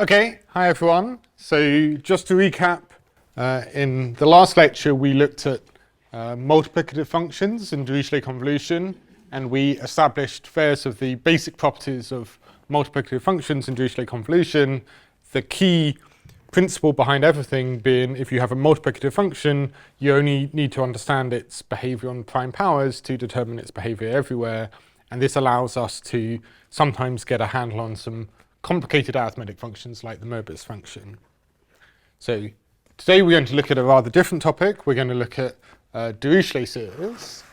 Okay, hi everyone. So just to recap, in the last lecture we looked at multiplicative functions in Dirichlet convolution, and we established various of the basic properties of multiplicative functions in Dirichlet convolution. The key principle behind everything being if you have a multiplicative function, you only need to understand its behavior on prime powers to determine its behavior everywhere, and this allows us to sometimes get a handle on some complicated arithmetic functions like the Möbius function. So today we're going to look at a rather different topic. We're going to look at Dirichlet series.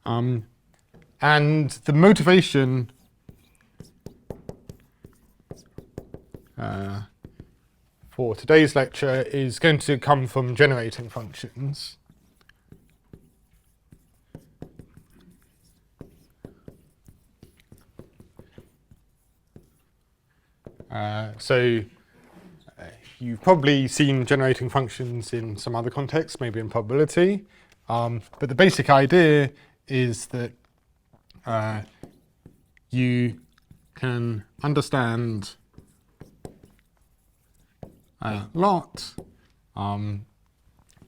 And the motivation for today's lecture is going to come from generating functions. You've probably seen generating functions in some other contexts, maybe in probability, but the basic idea is that you can understand a lot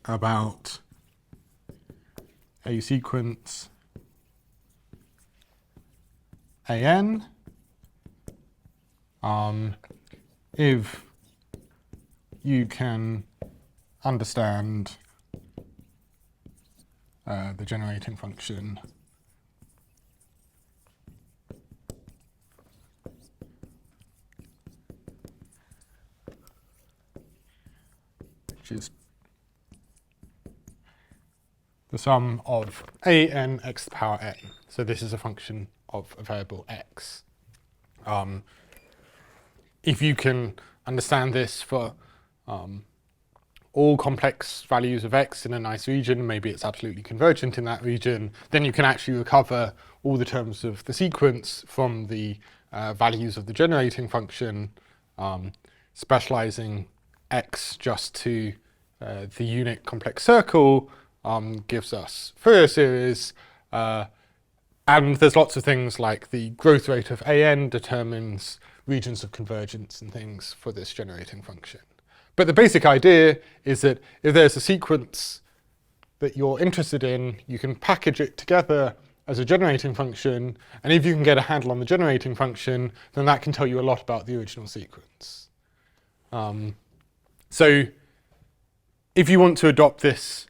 about a sequence AN if you can understand the generating function which is the sum of an x to the power n. So this is a function of a variable x. If you can understand this for all complex values of x in a nice region, maybe it's absolutely convergent in that region, then you can actually recover all the terms of the sequence from the values of the generating function, specializing x just to the unit complex circle gives us Fourier series, and there's lots of things like the growth rate of an determines regions of convergence and things for this generating function. But the basic idea is that if there's a sequence that you're interested in, you can package it together as a generating function, and if you can get a handle on the generating function, then that can tell you a lot about the original sequence. So if you want to adopt this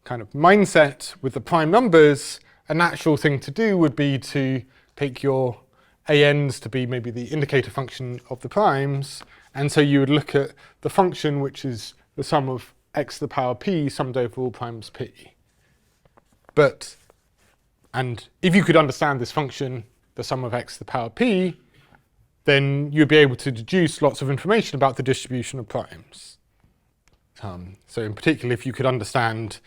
kind of mindset with the prime numbers, a natural thing to do would be to take your ANs to be maybe the indicator function of the primes, and so you would look at the function which is the sum of x to the power p summed over all primes p. And if you could understand this function, the sum of x to the power p, then you'd be able to deduce lots of information about the distribution of primes. So in particular, if you could understand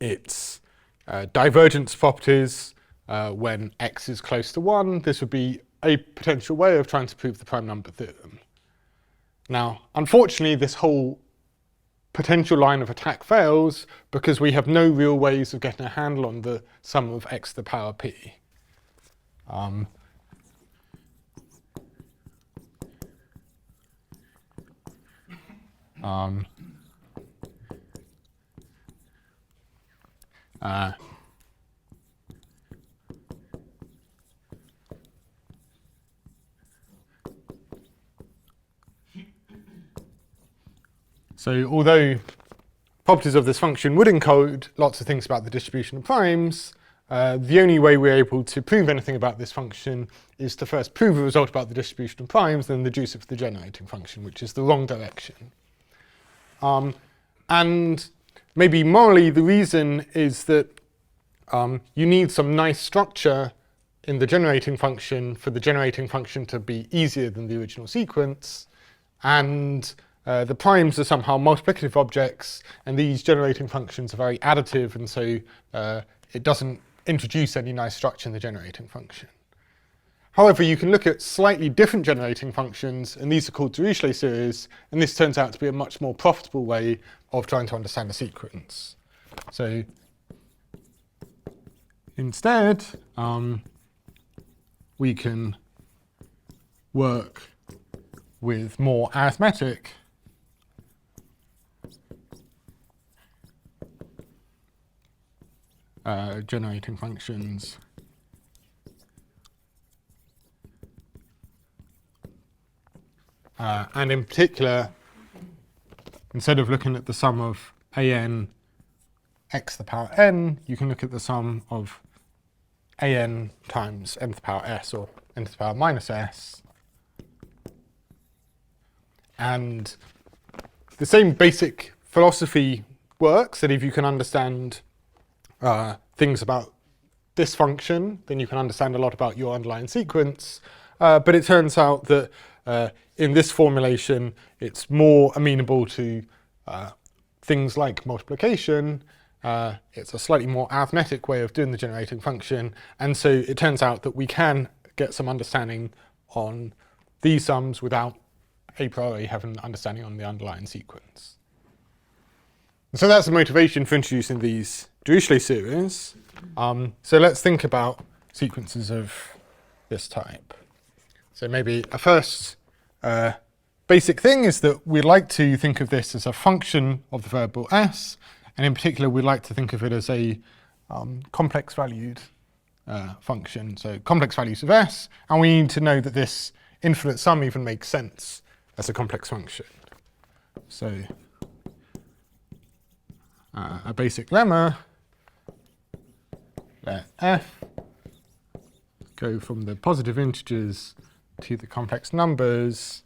its divergence properties, when x is close to 1, this would be a potential way of trying to prove the prime number theorem. Now, unfortunately, this whole potential line of attack fails because we have no real ways of getting a handle on the sum of x to the power p. So although properties of this function would encode lots of things about the distribution of primes, the only way we're able to prove anything about this function is to first prove a result about the distribution of primes, then reduce it for the generating function, which is the wrong direction. And maybe morally the reason is that you need some nice structure in the generating function for the generating function to be easier than the original sequence, and the primes are somehow multiplicative objects, and these generating functions are very additive, and so it doesn't introduce any nice structure in the generating function. However, you can look at slightly different generating functions, and these are called Dirichlet series, and this turns out to be a much more profitable way of trying to understand a sequence. So instead, we can work with more arithmetic generating functions. And in particular, instead of looking at the sum of an x to the power n, you can look at the sum of an times n to the power s, or n to the power minus s. And the same basic philosophy works, that if you can understand things about this function, then you can understand a lot about your underlying sequence. But it turns out that in this formulation, it's more amenable to things like multiplication. It's a slightly more arithmetic way of doing the generating function. And so it turns out that we can get some understanding on these sums without a priori having an understanding on the underlying sequence. And so that's the motivation for introducing these Dirichlet series. So let's think about sequences of this type. So maybe a first basic thing is that we'd like to think of this as a function of the variable s, and in particular we'd like to think of it as a complex valued function, so complex values of s, and we need to know that this infinite sum even makes sense as a complex function. So a basic lemma, let f go from the positive integers to the complex numbers,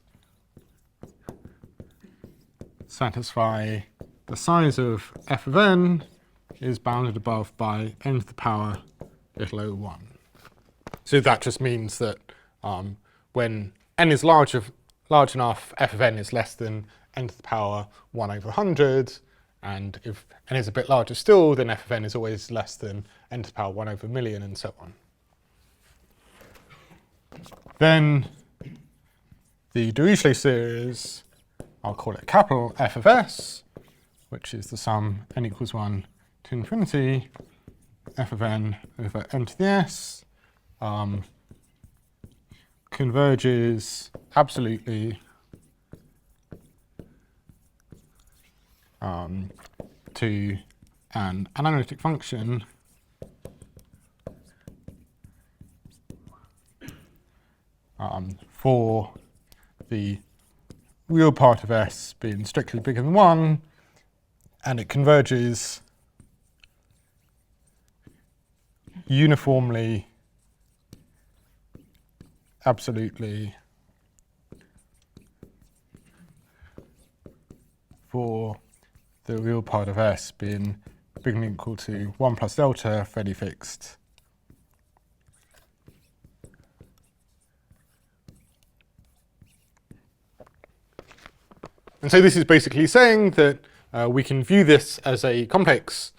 satisfy the size of f of n is bounded above by n to the power little o1. So that just means that when n is large enough, f of n is less than n to the power 1 over 100, and if n is a bit larger still, then f of n is always less than n to the power 1 over a million, and so on. Then the Dirichlet series, I'll call it capital F of s, which is the sum n equals 1 to infinity, f of n over n to the s, converges absolutely to an analytic function for the real part of s being strictly bigger than 1, and it converges uniformly, absolutely, for the real part of s being bigger than or equal to 1 plus delta, fairly fixed. And so this is basically saying that we can view this as a complex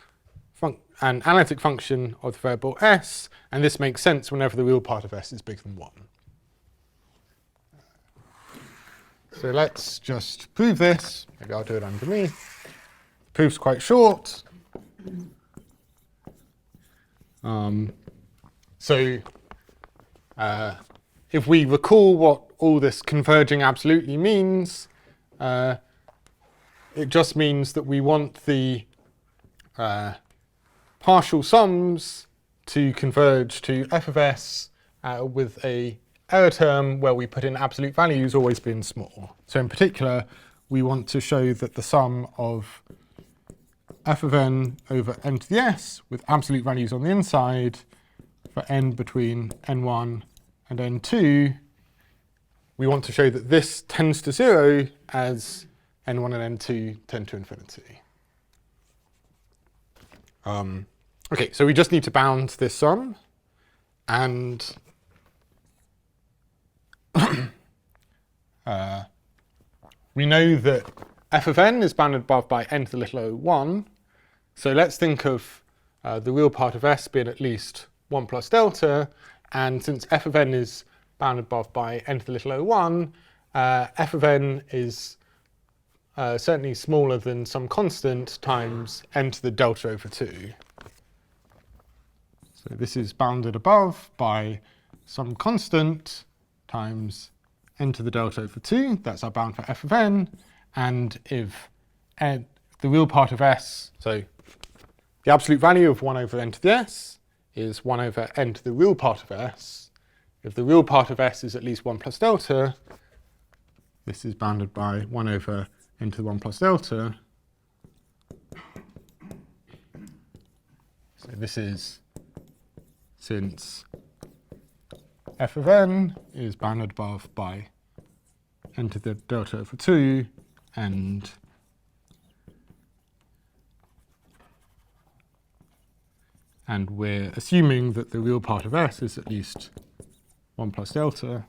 an analytic function of the variable s, and this makes sense whenever the real part of s is bigger than 1. So let's just prove this. Maybe I'll do it underneath. The proof's quite short. If we recall what all this converging absolutely means, it just means that we want the partial sums to converge to f of s with a error term where we put in absolute values always being small. So in particular, we want to show that the sum of f of n over n to the s with absolute values on the inside for n between n1 and n2, we want to show that this tends to 0 as n1 and n2 tend to infinity. Okay, so we just need to bound this sum, and we know that f of n is bounded above by n to the little o1, so let's think of the real part of s being at least 1 plus delta, and since f of n is bounded above by n to the little o1, f of n is certainly smaller than some constant times n to the delta over 2. So this is bounded above by some constant times n to the delta over 2. That's our bound for f of n. And if the real part of s, so the absolute value of 1 over n to the s is 1 over n to the real part of s. If the real part of s is at least 1 plus delta, this is bounded by 1 over n to the 1 plus delta. So this is, since f of n is bounded above by n to the delta over 2, and we're assuming that the real part of s is at least 1 plus delta.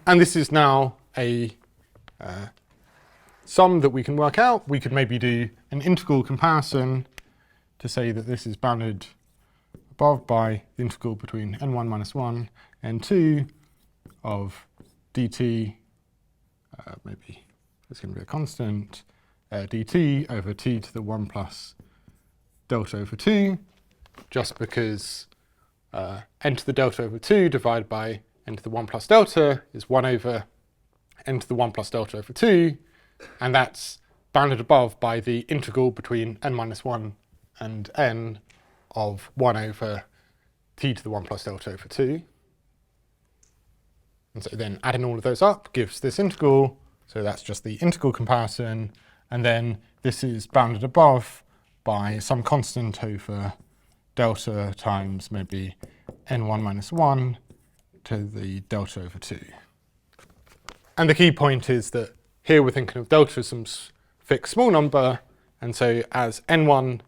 And this is now a sum that we can work out. We could maybe do an integral comparison to say that this is bounded above by the integral between n1 minus 1 and n2 of dt, maybe it's going to be a constant, dt over t to the 1 plus delta over 2, just because n to the delta over 2 divided by n to the 1 plus delta is 1 over n to the 1 plus delta over 2, and that's bounded above by the integral between n minus 1 and n of 1 over t to the 1 plus delta over 2. And so then adding all of those up gives this integral, so that's just the integral comparison, and then this is bounded above by some constant over delta times maybe n1 minus 1 to the delta over 2. And the key point is that here we're thinking of delta as some fixed small number, and so as n1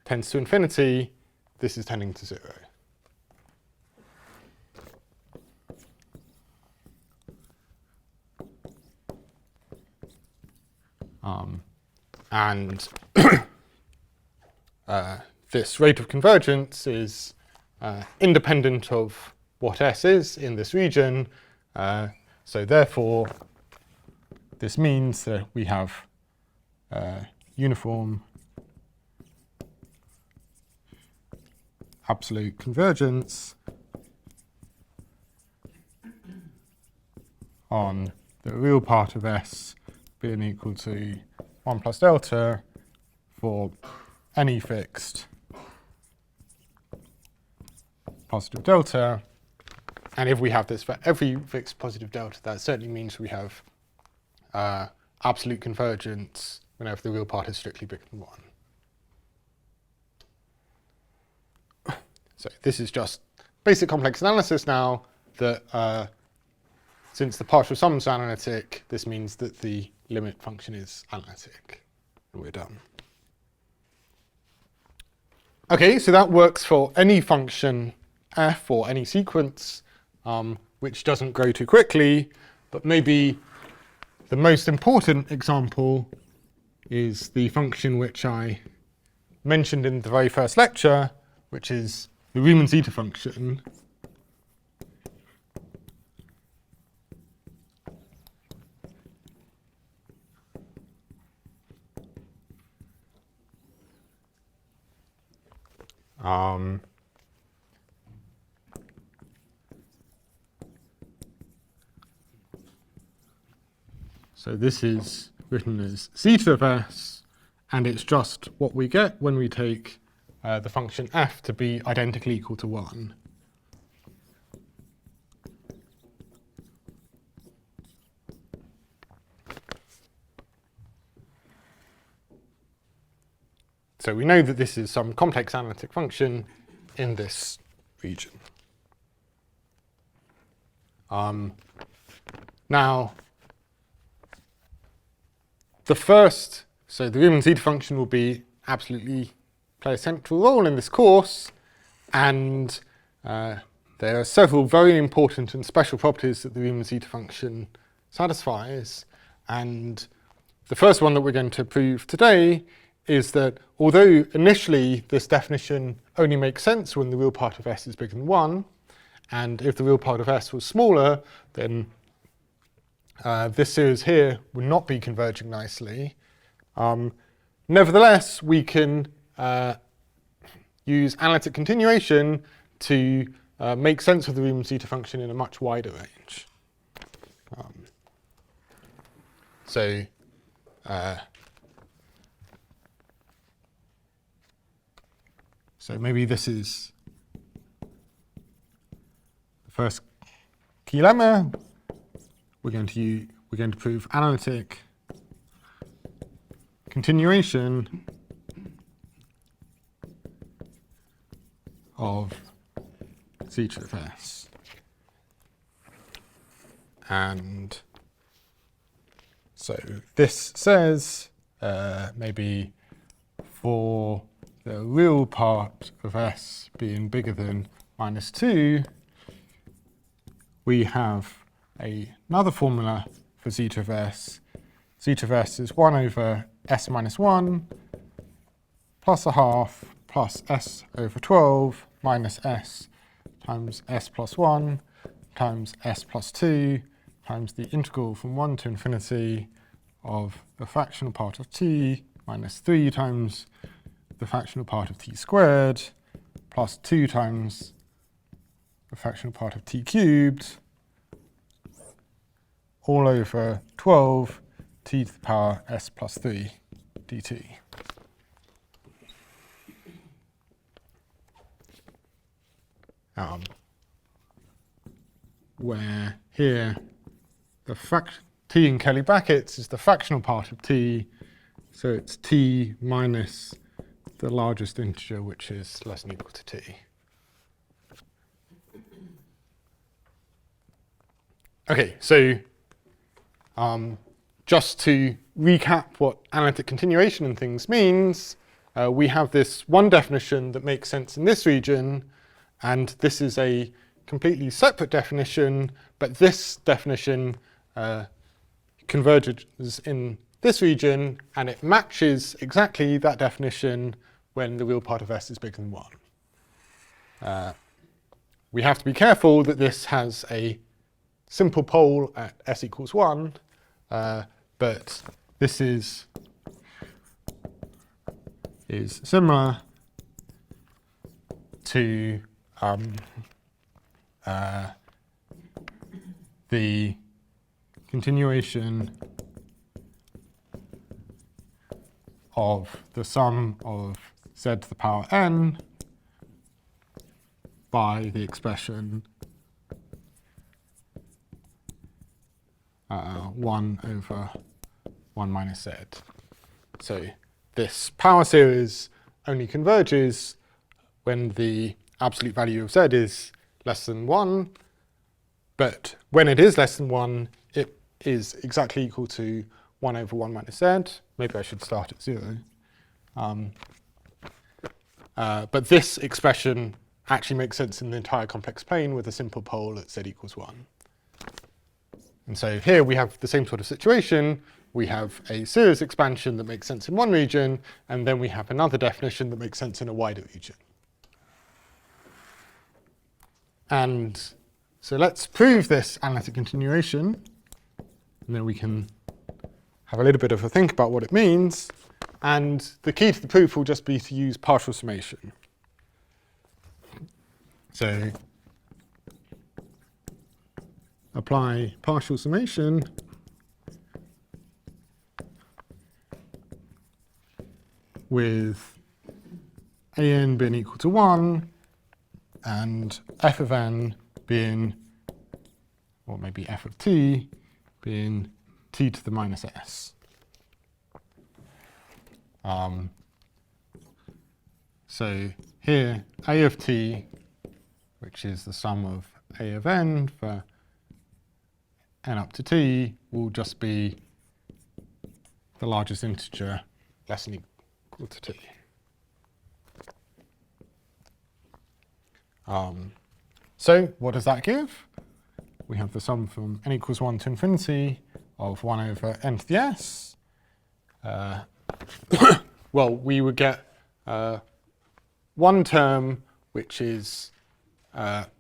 tends to infinity, this is tending to 0. And this rate of convergence is independent of what s is in this region. So therefore, this means that we have uniform absolute convergence on the real part of s being equal to 1 plus delta for any fixed positive delta. And if we have this for every fixed positive delta, that certainly means we have absolute convergence whenever the real part is strictly bigger than 1. So this is just basic complex analysis now, that since the partial sum is analytic, this means that the limit function is analytic. And we're done. Okay, so that works for any function f or any sequence which doesn't grow too quickly, but maybe the most important example is the function which I mentioned in the very first lecture, which is the Riemann Zeta function. So this is written as zeta of s, and it's just what we get when we take the function f to be identically equal to 1. So we know that this is some complex analytic function in this region. Now, the Riemann Zeta function will be absolutely play a central role in this course, and there are several very important and special properties that the Riemann Zeta function satisfies. And the first one that we're going to prove today is that although initially this definition only makes sense when the real part of s is bigger than 1, and if the real part of s was smaller, then this series here would not be converging nicely. Nevertheless, we can use analytic continuation to make sense of the Riemann Zeta function in a much wider range. So maybe this is the first key lemma. We're going to prove analytic continuation of Zeta of S. And so this says maybe for the real part of S being bigger than -2, we have another formula for Zeta of S. Zeta of S is 1 over S minus 1 plus a half plus S over 12 minus S times S plus 1 times S plus 2 times the integral from 1 to infinity of the fractional part of t minus 3 times the fractional part of t squared plus 2 times the fractional part of t cubed all over 12 t to the power s plus 3 dt. Where here the t in curly brackets is the fractional part of t, so it's t minus the largest integer, which is less than or equal to t. Okay, so just to recap what analytic continuation and things means, we have this one definition that makes sense in this region, and this is a completely separate definition, but this definition converges in this region, and it matches exactly that definition when the real part of S is bigger than 1. We have to be careful that this has a simple pole at S equals 1, but this is similar to the continuation of the sum of z to the power n by the expression 1 over 1 minus z. So this power series only converges when the absolute value of z is less than 1, but when it is less than 1, it is exactly equal to 1 over 1 minus z. Maybe I should start at 0. But this expression actually makes sense in the entire complex plane with a simple pole at z equals 1. And so here we have the same sort of situation. We have a series expansion that makes sense in one region, and then we have another definition that makes sense in a wider region. And so let's prove this analytic continuation, and then we can have a little bit of a think about what it means. And the key to the proof will just be to use partial summation. So apply partial summation with an being equal to 1 and f of n being, or maybe f of t, being t to the minus s. So here, a of t, which is the sum of a of n for n up to t, will just be the largest integer less than equal to t. So what does that give? We have the sum from n equals 1 to infinity of 1 over n to the s. Well, we would get one term which is, well,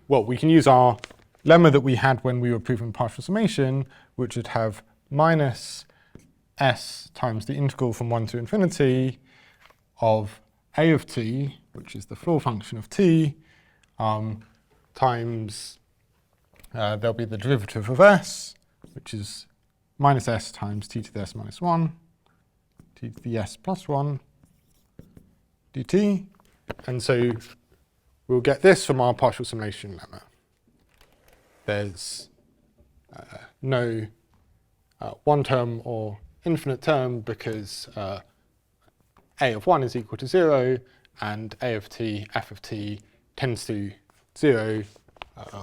we can use our lemma that we had when we were proving partial summation, which would have minus s times the integral from 1 to infinity of a of t, which is the floor function of t, times, there'll be the derivative of s, which is minus s times t to the s minus 1, t to the s plus 1, dt. And so we'll get this from our partial summation lemma. There's no one term or infinite term because a of 1 is equal to 0 and a of t, f of t tends to 0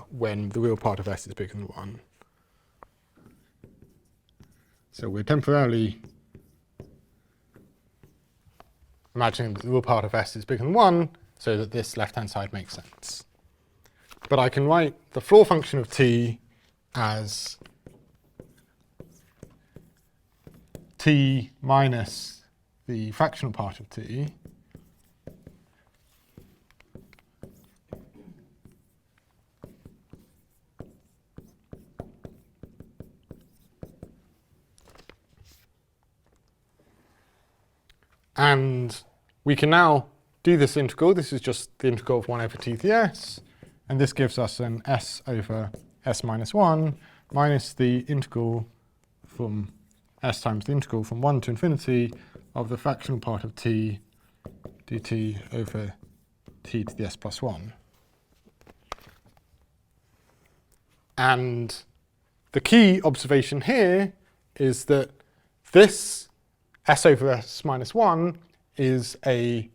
when the real part of s is bigger than 1. So we're temporarily imagining that the real part of s is bigger than 1 so that this left-hand side makes sense. But I can write the floor function of t as t minus the fractional part of t and we can now do this integral. This is just the integral of 1 over t to the s, and this gives us an s over s minus 1 minus the integral from s times the integral from 1 to infinity of the fractional part of t dt over t to the s plus 1. And the key observation here is that this s over s minus 1 is a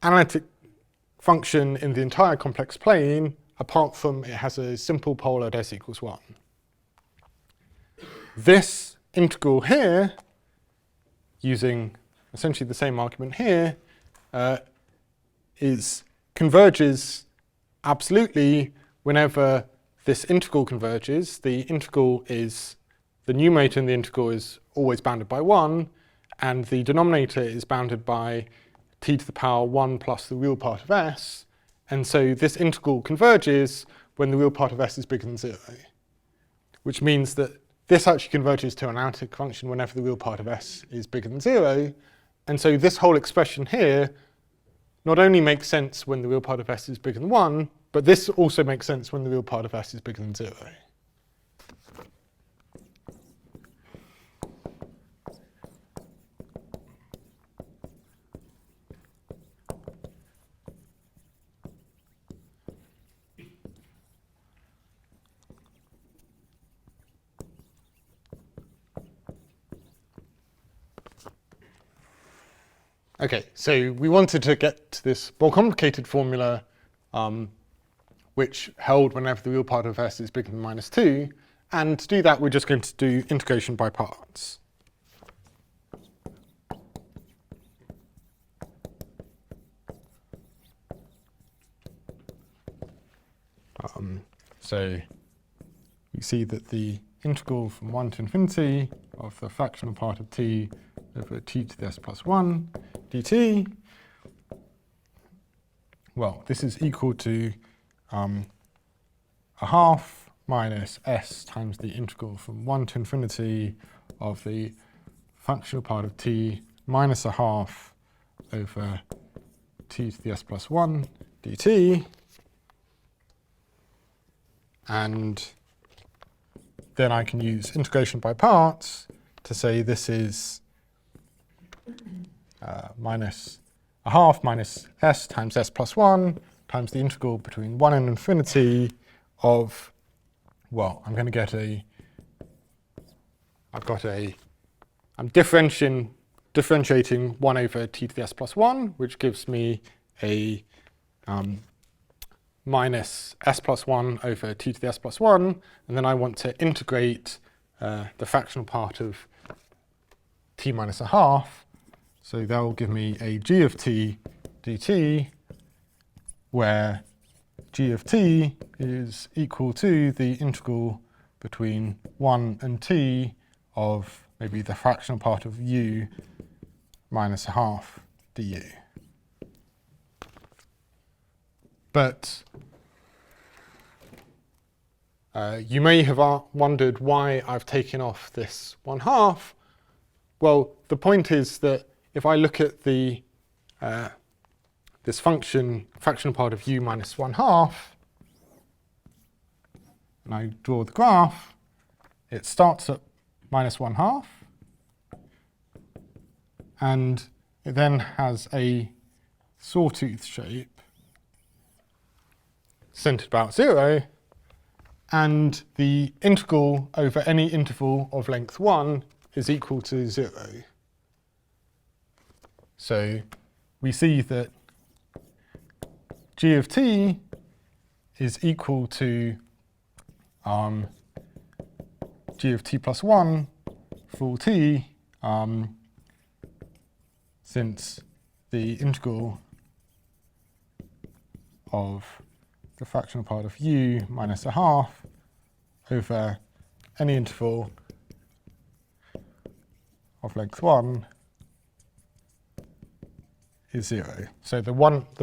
analytic function in the entire complex plane, apart from it has a simple polar at s equals 1. This integral here, using essentially the same argument here, converges absolutely whenever this integral converges. The numerator in the integral is always bounded by 1, and the denominator is bounded by t to the power 1 plus the real part of s, and so this integral converges when the real part of s is bigger than 0, which means that this actually converges to an analytic function whenever the real part of s is bigger than 0, and so this whole expression here not only makes sense when the real part of s is bigger than 1, but this also makes sense when the real part of s is bigger than 0. Okay, so we wanted to get to this more complicated formula which held whenever the real part of s is bigger than minus 2, and to do that we're just going to do integration by parts. So you see that the integral from 1 to infinity of the fractional part of t over t to the s plus 1 dt, well, this is equal to a half minus s times the integral from 1 to infinity of the functional part of t minus a half over t to the s plus 1 dt. And then I can use integration by parts to say this is minus a half minus s times s plus 1 times the integral between 1 and infinity of, well, I'm differentiating 1 over t to the s plus 1, which gives me a minus s plus 1 over t to the s plus 1, and then I want to integrate the fractional part of t minus a half, so that will give me a g of t dt, where g of t is equal to the integral between 1 and t of maybe the fractional part of u minus a half du. But you may have wondered why I've taken off this 1/2. Well, the point is that if I look at the this fractional part of u minus 1/2, and I draw the graph, it starts at minus 1/2, and it then has a sawtooth shape centered about 0, and the integral over any interval of length 1 is equal to 0. So we see that g of t is equal to g of t plus 1 for t, since the integral of the fractional part of u minus 1/2 over any interval of length 1 is 0. So the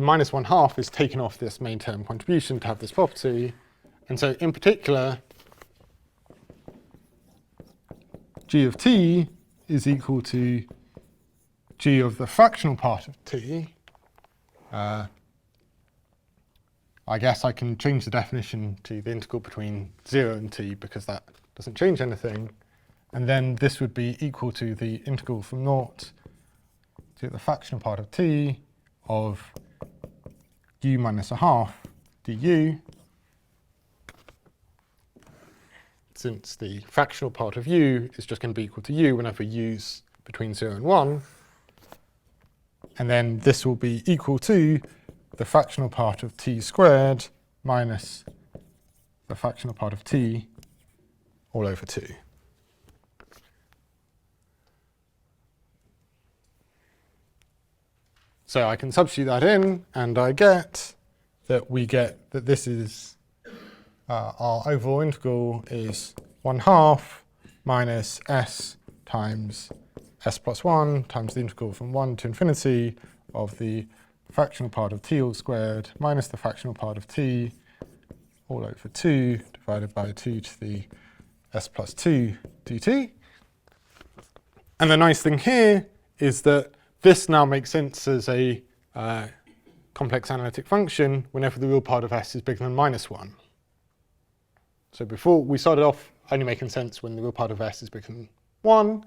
minus 1/2 is taken off this main term contribution to have this property. And so in particular, g of t is equal to g of the fractional part of t. I guess I can change the definition to the integral between 0 and t because that doesn't change anything. And then this would be equal to the integral from 0 to the fractional part of t of u minus 1/2 du, since the fractional part of u is just going to be equal to u whenever u's between 0 and 1. And then this will be equal to the fractional part of t squared minus the fractional part of t all over 2. So I can substitute that in, and I get that this is our overall integral is 1/2 minus s times s plus 1 times the integral from 1 to infinity of the fractional part of t all squared minus the fractional part of t all over 2 divided by 2 to the s plus 2 dt. And the nice thing here is that this now makes sense as a complex analytic function whenever the real part of s is bigger than minus 1. So before we started off only making sense when the real part of s is bigger than 1,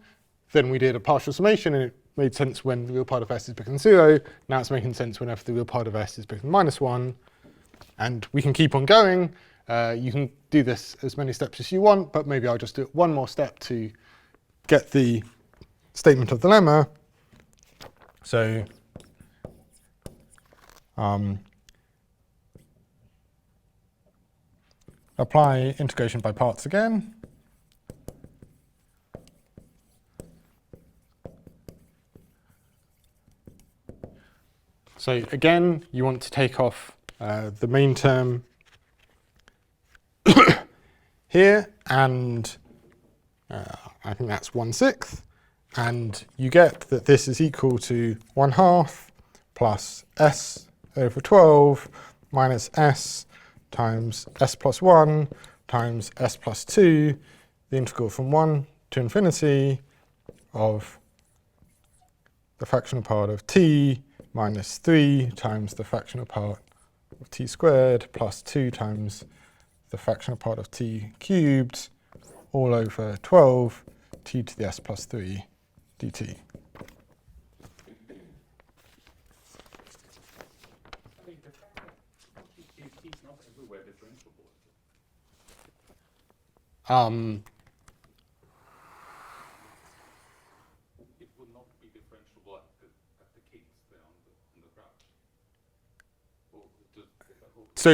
then we did a partial summation and it made sense when the real part of s is bigger than 0. Now it's making sense whenever the real part of s is bigger than minus 1. And we can keep on going. You can do this as many steps as you want, but maybe I'll just do it one more step to get the statement of the lemma. So apply integration by parts again. So again, you want to take off the main term here, and I think that's 1/6, and you get that this is equal to 1/2 plus s over 12 minus s times s plus 1 times s plus 2, the integral from 1 to infinity of the fractional part of t minus 3 times the fractional part of t squared plus 2 times the fractional part of t cubed all over 12 t to the s plus 3 dt. It would not be differentiable at the cases there on the graph. So,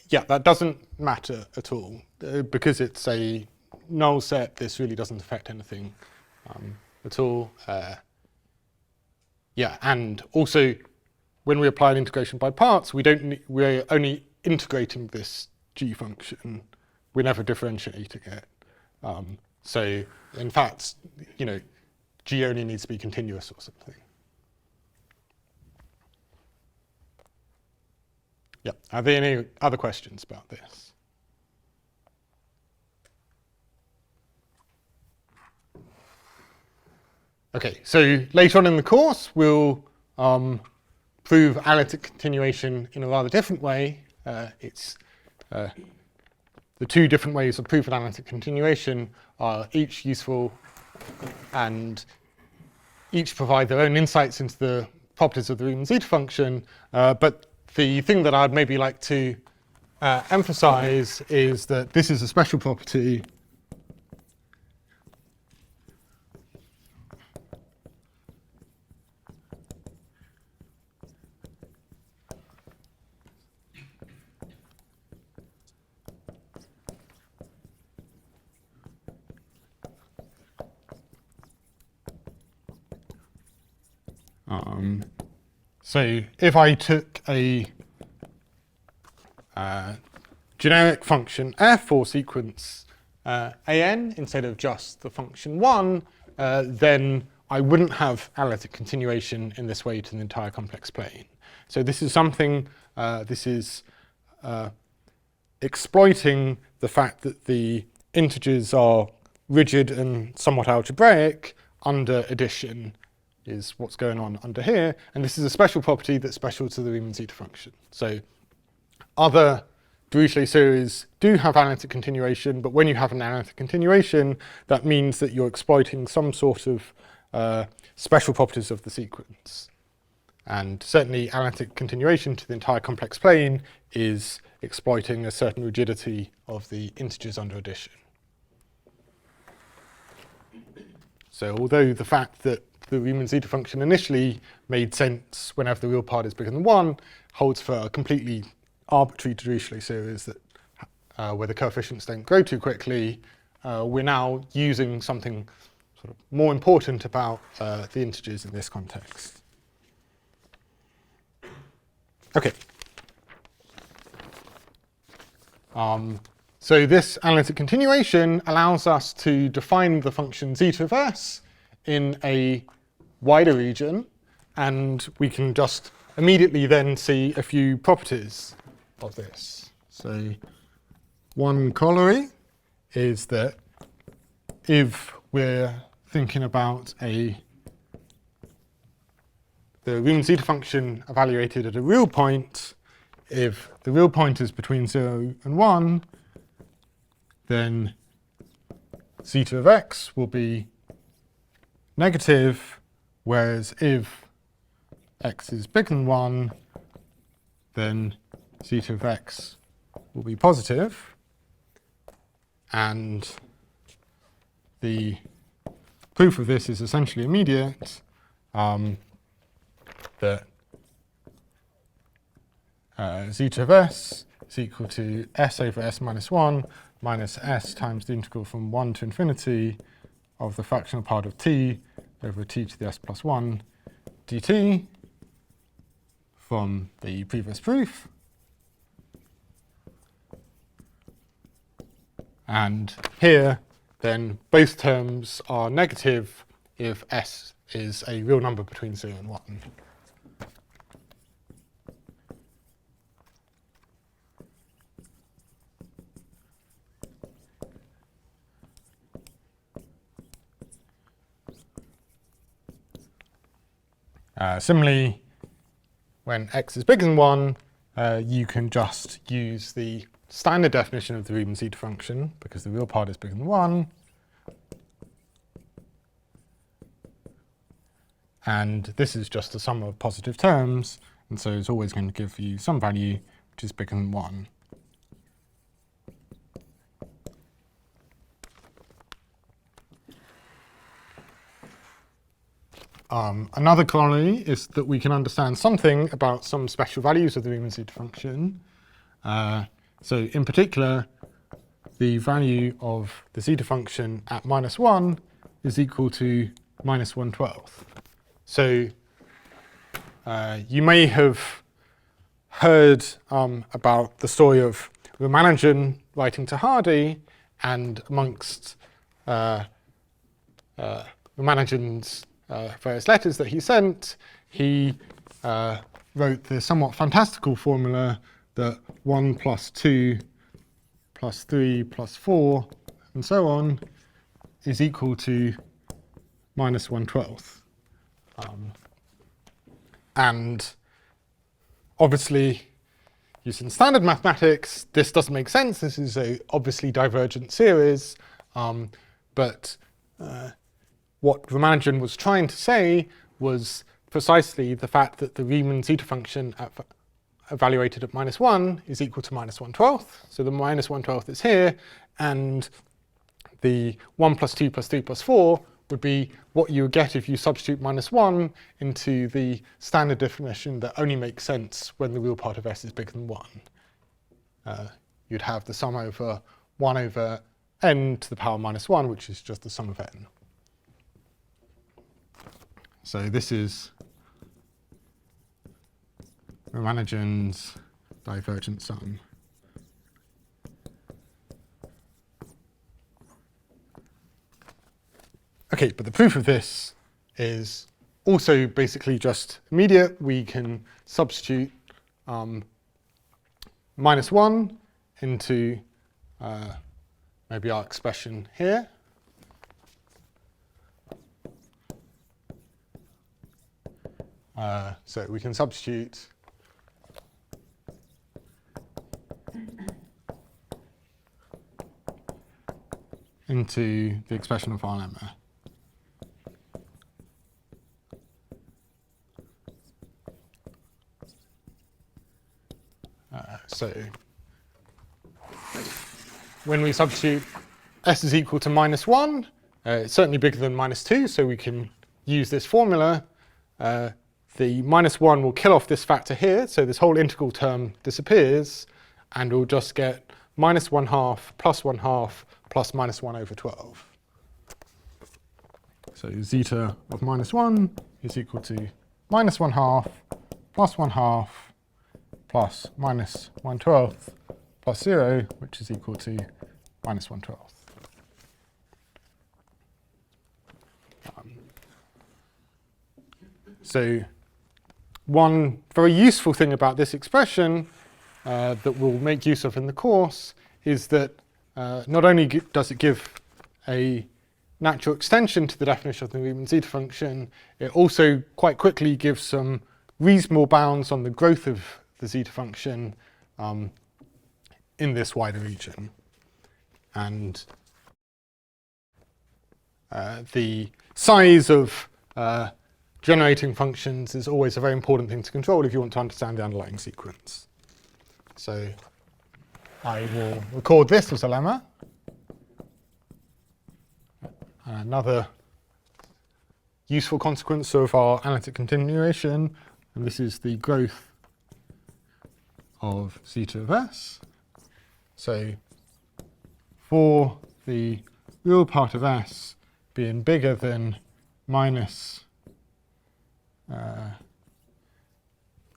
yeah, that doesn't matter at all. Because it's a null set, this really doesn't affect anything at all. Yeah, and also, when we apply an integration by parts, we're only integrating this g function. We're never differentiating it. So, in fact, g only needs to be continuous or something. Yeah. Are there any other questions about this? Okay, so later on in the course, we'll prove analytic continuation in a rather different way. It's the two different ways of proving analytic continuation are each useful and each provide their own insights into the properties of the Riemann Zeta function. But the thing that I'd maybe like to emphasize is that this is a special property so if I took a generic function f or sequence an instead of just the function 1, then I wouldn't have analytic continuation in this way to the entire complex plane. So this is something, this is exploiting the fact that the integers are rigid and somewhat algebraic under addition is what's going on under here, and this is a special property that's special to the Riemann Zeta function. So other Dirichlet series do have analytic continuation, but when you have an analytic continuation, that means that you're exploiting some sort of special properties of the sequence. And certainly analytic continuation to the entire complex plane is exploiting a certain rigidity of the integers under addition. So although the fact that the Riemann Zeta function initially made sense whenever the real part is bigger than 1 holds for a completely arbitrary Dirichlet series that where the coefficients don't grow too quickly, we're now using something sort of more important about the integers in this context. Okay. So this analytic continuation allows us to define the function zeta of s in a wider region, and we can just immediately then see a few properties of this. So one corollary is that if we're thinking about the Riemann Zeta function evaluated at a real point, if the real point is between 0 and 1, then zeta of x will be negative, whereas if x is bigger than 1, then zeta of x will be positive. And the proof of this is essentially immediate, that zeta of s is equal to s over s minus 1 minus s times the integral from 1 to infinity of the fractional part of t over t to the s plus 1 dt from the previous proof. And here, then, both terms are negative if s is a real number between 0 and 1. Similarly, when x is bigger than 1, you can just use the standard definition of the Riemann Zeta function, because the real part is bigger than 1. And this is just the sum of positive terms, and so it's always going to give you some value which is bigger than 1. Another corollary is that we can understand something about some special values of the Riemann Zeta function. So in particular, the value of the zeta function at -1 is equal to -1/12. So you may have heard about the story of Riemann writing to Hardy, and amongst Riemann various letters that he sent, he wrote the somewhat fantastical formula that 1 plus 2 plus 3 plus 4 and so on is equal to minus 1/12. And obviously, using standard mathematics, this doesn't make sense. This is a obviously divergent series. But what Riemann was trying to say was precisely the fact that the Riemann Zeta function evaluated at -1 is equal to minus 1/12. So the minus 1/12 is here, and the 1 plus 2 plus 3 plus 4 would be what you would get if you substitute -1 into the standard definition that only makes sense when the real part of S is bigger than 1. You'd have the sum over 1 over n to the power -1, which is just the sum of n. So this is Riemannian's divergent sum. Okay, but the proof of this is also basically just immediate. We can substitute -1 into maybe our expression here. So we can substitute into the expression of our lemma. So when we substitute S is equal to -1, it's certainly bigger than -2, so we can use this formula. The -1 will kill off this factor here, so this whole integral term disappears, and we'll just get -1/2 plus 1/2 plus -1/12. So zeta of -1 is equal to -1/2 plus 1/2 plus -1/12 plus 0, which is equal to -1/12. So one very useful thing about this expression that we'll make use of in the course is that not only does it give a natural extension to the definition of the Riemann Zeta function, it also quite quickly gives some reasonable bounds on the growth of the zeta function in this wider region. And the size of generating functions is always a very important thing to control if you want to understand the underlying sequence. So I will record this as a lemma. Another useful consequence of our analytic continuation, and this is the growth of zeta of S. So for the real part of S being bigger than minus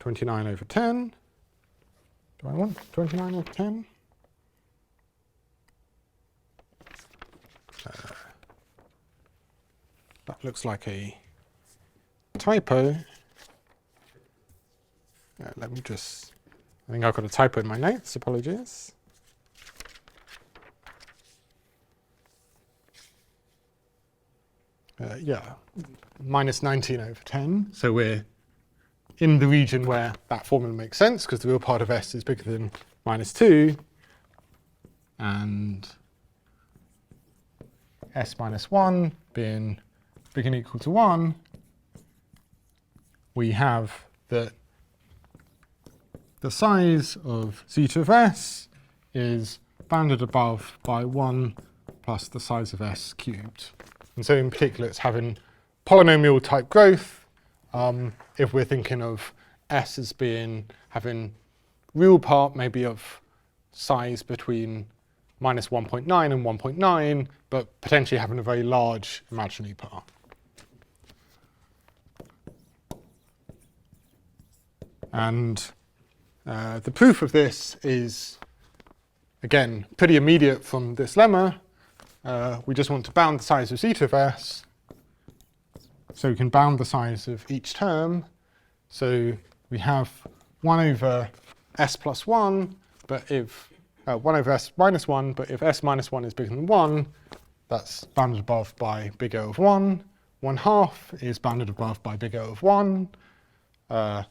29 over 10. Do I want 29 over 10? That looks like a typo. Let me just, I think I've got a typo in my notes, apologies. Yeah, minus 19 over 10. So we're in the region where that formula makes sense because the real part of S is bigger than -2. And S minus 1 being bigger than or equal to 1, we have that the size of zeta of S is bounded above by 1 plus the size of S cubed. And so in particular, it's having polynomial type growth if we're thinking of S as having real part maybe of size between minus 1.9 and 1.9, but potentially having a very large imaginary part. And the proof of this is, again, pretty immediate from this lemma. We just want to bound the size of zeta of S. So we can bound the size of each term. So we have 1 over S plus 1, but if 1 over S minus 1, but if S minus 1 is bigger than 1, that's bounded above by big O of 1. 1/2 is bounded above by big O of 1. The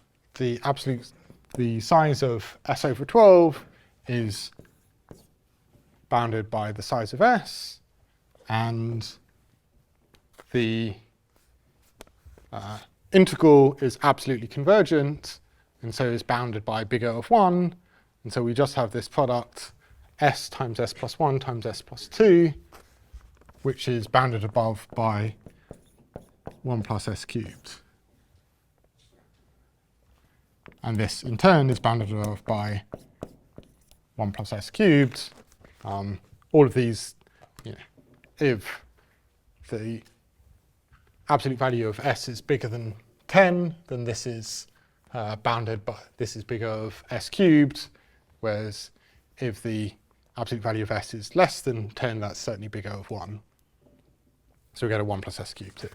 size of S over 12 is bounded by the size of S, and the integral is absolutely convergent, and so is bounded by big O of 1, and so we just have this product S times S plus 1 times S plus 2, which is bounded above by 1 plus S cubed. And this, in turn, is bounded above by 1 plus S cubed. All of these, if the absolute value of S is bigger than 10, then this is bounded by, this is bigger of S cubed, whereas if the absolute value of S is less than 10, that's certainly bigger of 1. So we get a 1 plus S cubed here.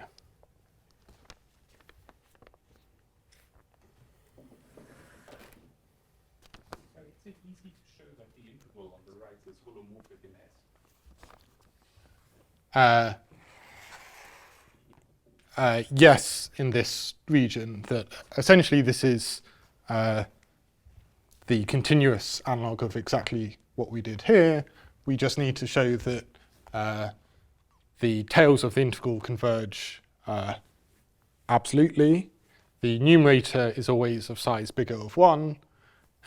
Is it easy to show that the integral on the right is holomorphic in S? Yes, in this region, that essentially this is the continuous analog of exactly what we did here. We just need to show that the tails of the integral converge absolutely. The numerator is always of size bigger of 1,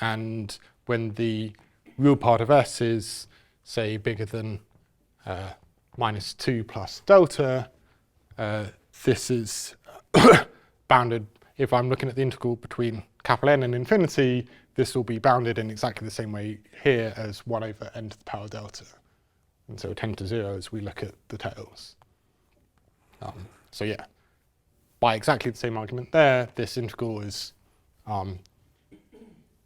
and when the real part of S is, say, bigger than minus 2 plus delta, this is bounded. If I'm looking at the integral between capital N and infinity, this will be bounded in exactly the same way here as 1 over n to the power delta. And so 10 to 0 as we look at the tails. So yeah, by exactly the same argument there, this integral is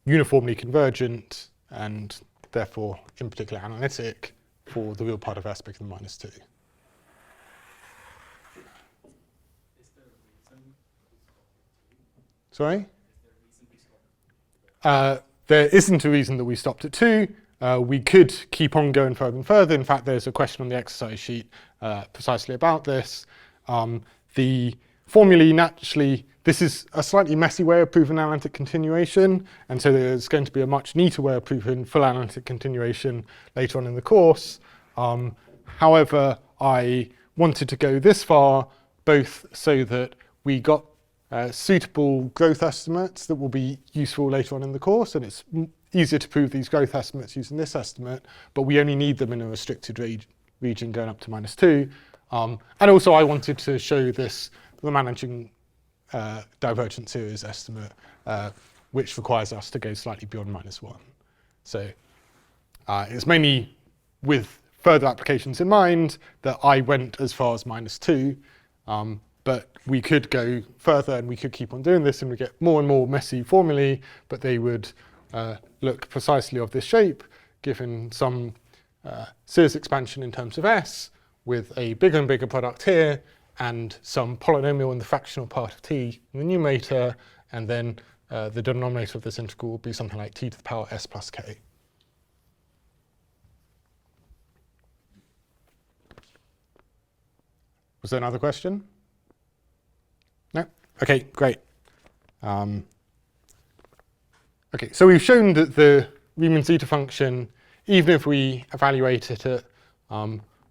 uniformly convergent and therefore in particular analytic for the real part of S bigger than minus 2. Is there a reason we stopped? Sorry? Is there a reason we stopped? There isn't a reason that we stopped at 2. We could keep on going further and further. In fact, there's a question on the exercise sheet precisely about this. The formulae naturally, this is a slightly messy way of proving analytic continuation, and so there's going to be a much neater way of proving full analytic continuation later on in the course. However, I wanted to go this far, both so that we got suitable growth estimates that will be useful later on in the course, and it's easier to prove these growth estimates using this estimate, but we only need them in a restricted region going up to minus 2. And also I wanted to show this, the managing divergent series estimate, which requires us to go slightly beyond minus 1. So it's mainly with further applications in mind that I went as far as minus 2, but we could go further and we could keep on doing this and we get more and more messy formulae, but they would look precisely of this shape, given some series expansion in terms of S, with a bigger and bigger product here, and some polynomial in the fractional part of t in the numerator, and then the denominator of this integral will be something like t to the power s plus k. Was there another question? No? Okay, great. Okay, so we've shown that the Riemann Zeta function, even if we evaluate it at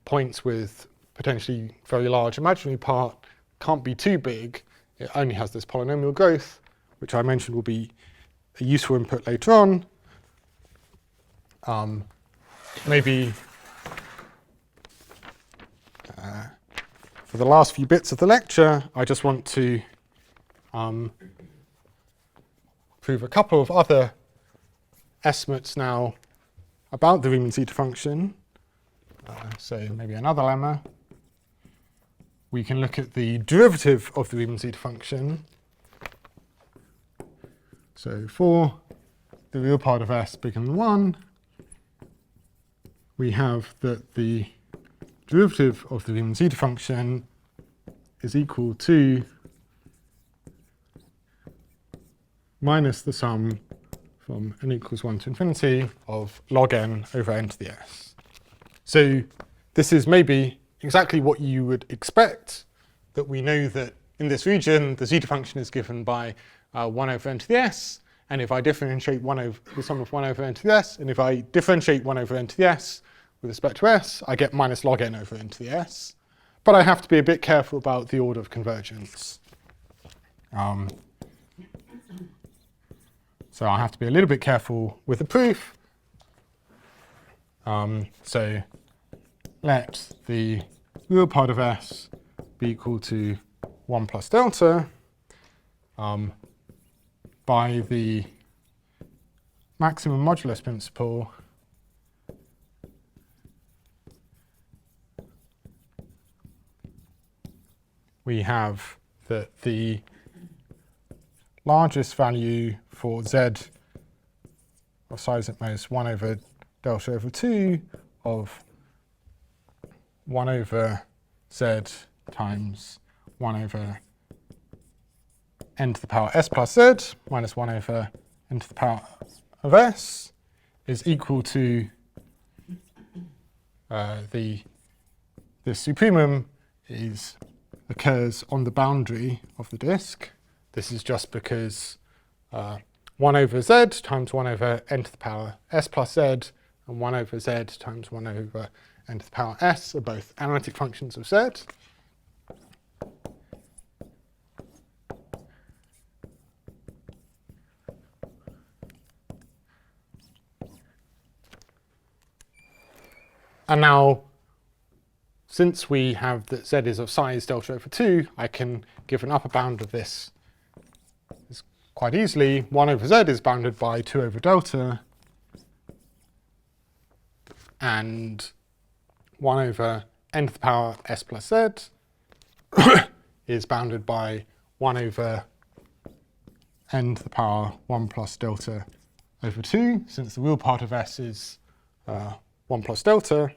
points with potentially very large imaginary part, can't be too big. It only has this polynomial growth, which I mentioned will be a useful input later on. Maybe for the last few bits of the lecture, I just want to prove a couple of other estimates now about the Riemann Zeta function. So maybe another lemma. We can look at the derivative of the Riemann Zeta function. So for the real part of S bigger than 1, we have that the derivative of the Riemann Zeta function is equal to minus the sum from n equals 1 to infinity of log n over n to the s. So this is maybe exactly what you would expect that we know that in this region, the zeta function is given by 1 over n to the s, and if I differentiate 1 over the sum of 1 over n to the s, and if I differentiate 1 over n to the s with respect to s, I get minus log n over n to the s. But I have to be a bit careful about the order of convergence. So I have to be a little bit careful with the proof. So let the real part of s be equal to 1 plus delta by the maximum modulus principle we have that the largest value for z of size at most 1 over delta over 2 of 1 over z times 1 over n to the power s plus z minus 1 over n to the power of s is equal to this supremum occurs on the boundary of the disk. This is just because 1 over z times 1 over n to the power s plus z and 1 over z times 1 over n to the power s are both analytic functions of z. And now, since we have that z is of size delta over 2, I can give an upper bound of this quite easily. 1 over z is bounded by 2 over delta, and 1 over n to the power s plus z is bounded by 1 over n to the power 1 plus delta over 2, since the real part of s is 1 plus delta.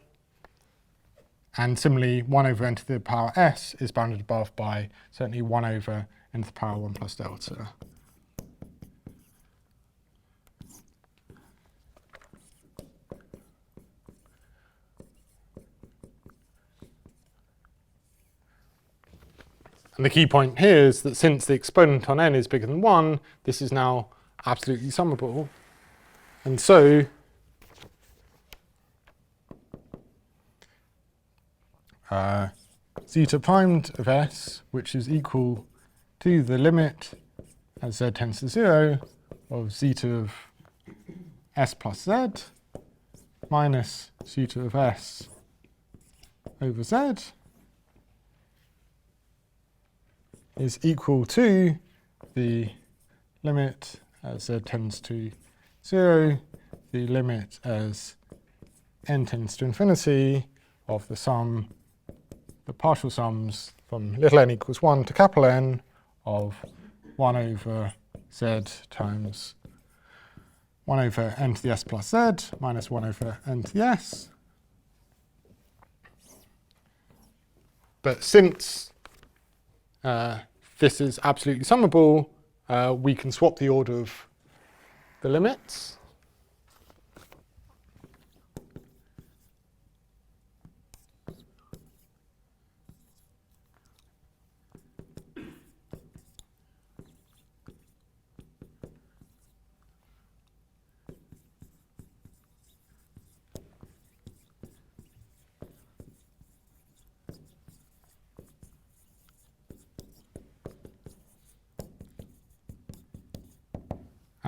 And similarly, 1 over n to the power s is bounded above by certainly 1 over n to the power 1 plus delta. And the key point here is that since the exponent on n is bigger than 1, this is now absolutely summable. And so zeta primed of s, which is equal to the limit as z tends to 0 of zeta of s plus z minus zeta of s over z is equal to the limit as z tends to 0, the limit as n tends to infinity of the sum, the partial sums from little n equals 1 to capital N of 1 over z times 1 over n to the s plus z minus 1 over n to the s. But since this is absolutely summable, we can swap the order of the limits.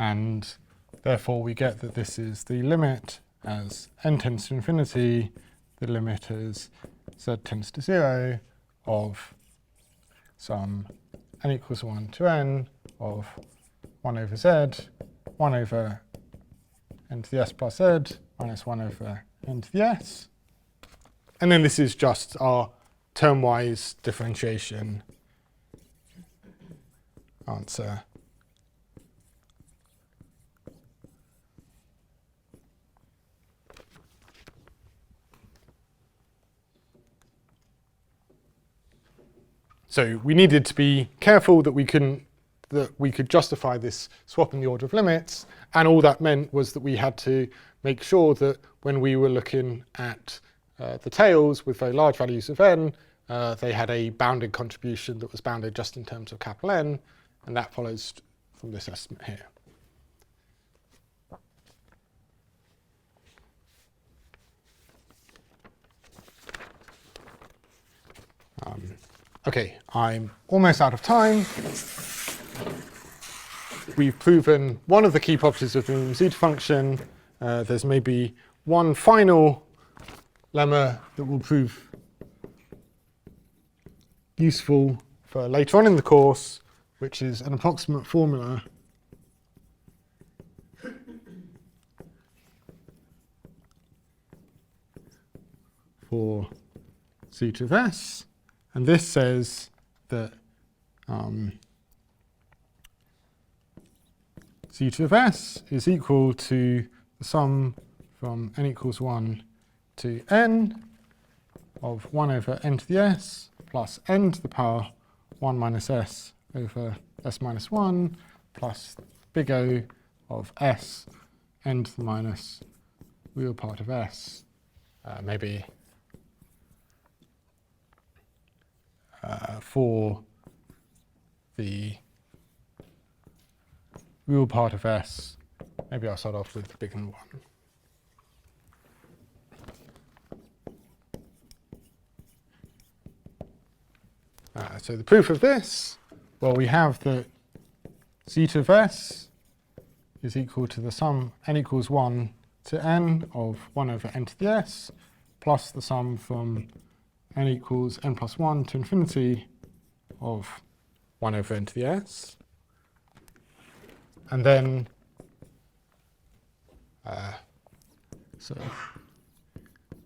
And therefore we get that this is the limit as n tends to infinity, the limit as z tends to 0 of some n equals 1 to n of 1 over z, 1 over n to the s plus z minus 1 over n to the s. And then this is just our term-wise differentiation answer. So we needed to be careful that we could justify this swap in the order of limits, and all that meant was that we had to make sure that when we were looking at the tails with very large values of n, they had a bounded contribution that was bounded just in terms of capital N, and that follows from this estimate here. Okay, I'm almost out of time. We've proven one of the key properties of the Riemann Zeta function. There's maybe one final lemma that will prove useful for later on in the course, which is an approximate formula for zeta of s. And this says that zeta of s is equal to the sum from n equals 1 to n of 1 over n to the s plus n to the power 1 minus s over s minus 1 plus big O of s n to the minus real part of s, maybe for the real part of s, maybe I'll start off with big N1. So the proof of this, well, we have that zeta of s is equal to the sum n equals 1 to n of 1 over n to the s plus the sum from n equals n plus 1 to infinity of 1 over n to the s. And then, so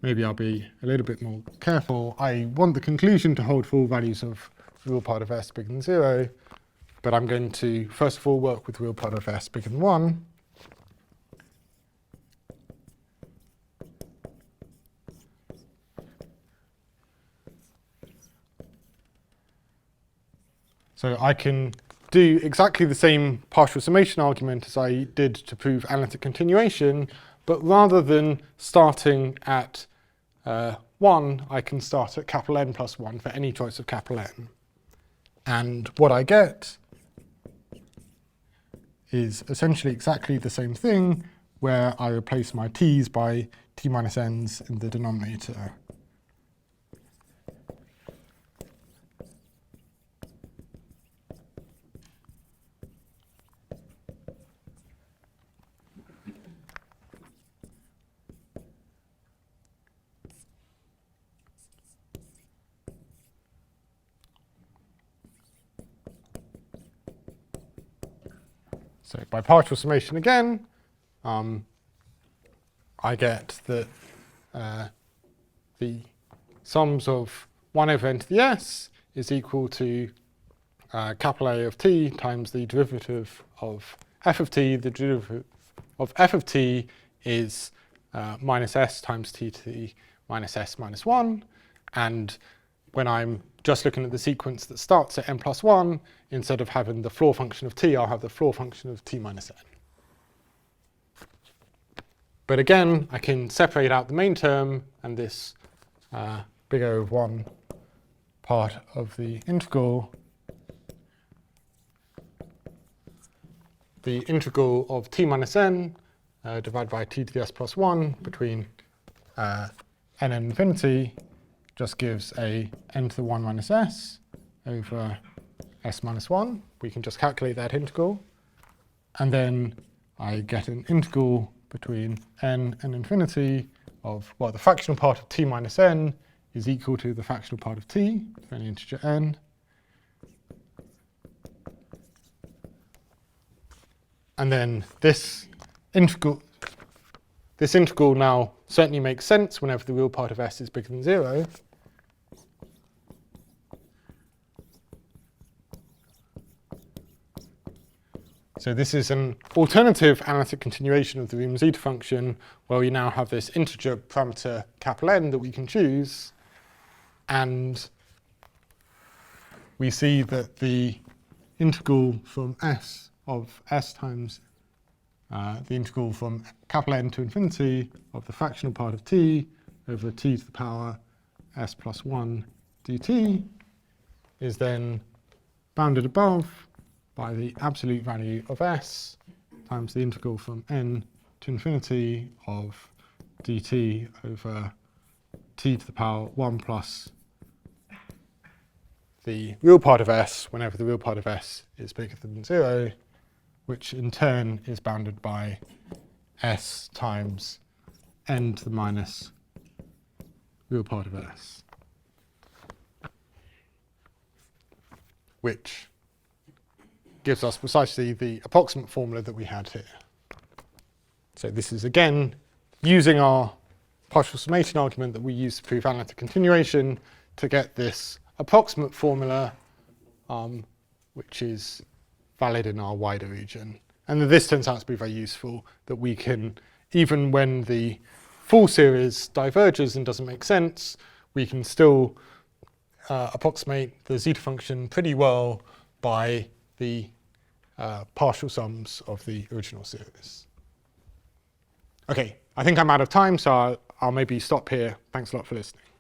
maybe I'll be a little bit more careful. I want the conclusion to hold for all values of real part of s bigger than 0, but I'm going to first of all work with real part of s bigger than 1. So I can do exactly the same partial summation argument as I did to prove analytic continuation, but rather than starting at 1, I can start at capital N plus 1 for any choice of capital N. And what I get is essentially exactly the same thing, where I replace my t's by t minus n's in the denominator. So by partial summation again, I get that the sums of 1 over n to the s is equal to capital A of t times the derivative of f of t. The derivative of f of t is minus s times t to the minus s minus 1. And when I'm just looking at the sequence that starts at n plus 1, instead of having the floor function of t, I'll have the floor function of t minus n. But again, I can separate out the main term and this big O of 1 part of the integral. The integral of t minus n divided by t to the s plus 1 between n and infinity just gives a n to the 1 minus s over s minus 1. We can just calculate that integral. And then I get an integral between n and infinity of, well, the fractional part of t minus n is equal to the fractional part of t for any integer n. And then this integral now certainly makes sense whenever the real part of s is bigger than 0. So this is an alternative analytic continuation of the Riemann Zeta function, where we now have this integer parameter capital N that we can choose. And we see that the integral from s of s times the integral from capital N to infinity of the fractional part of t over t to the power s plus 1 dt is then bounded above by the absolute value of s times the integral from n to infinity of dt over t to the power 1 plus the real part of s whenever the real part of s is bigger than 0, which in turn is bounded by s times n to the minus real part of s, which gives us precisely the approximate formula that we had here. So this is again using our partial summation argument that we use to prove analytic continuation to get this approximate formula, which is valid in our wider region. And this turns out to be very useful, that we can, even when the full series diverges and doesn't make sense, we can still approximate the zeta function pretty well by the partial sums of the original series. Okay, I think I'm out of time, so I'll maybe stop here. Thanks a lot for listening.